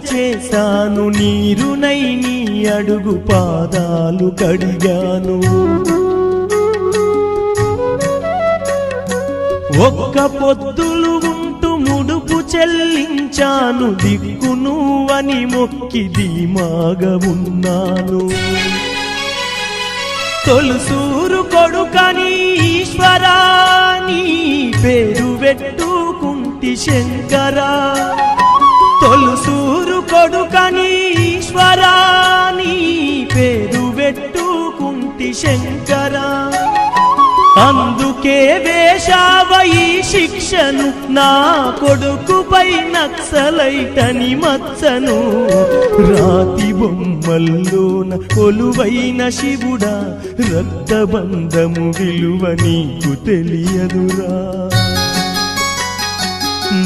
చేశాను, నీరునై నీ అడుగు పాదాలు కడిగాను. ఒక్క పొద్దులు ఉంటూ ముడుపు చెల్లించాను, దిక్కు నువ్వని మొక్కి ధీమాగా ఉన్నాను. తొలుసూరు కొడుకని ఈశ్వరా నీ పేరు పెట్టుకుంటి శంకరా, తొలుసూరు కొడుకని ఈశ్వరా నీ పేరు పెట్టుకుంటి శంకరా. అందుకే వేశావయి శిక్షను, నా కొడుకుపై నక్సలైటని మచ్చను. రాతి బొమ్మల్లోన కొలువైన శివుడా, రక్తబంధము విలువ నీకు తెలియదురా.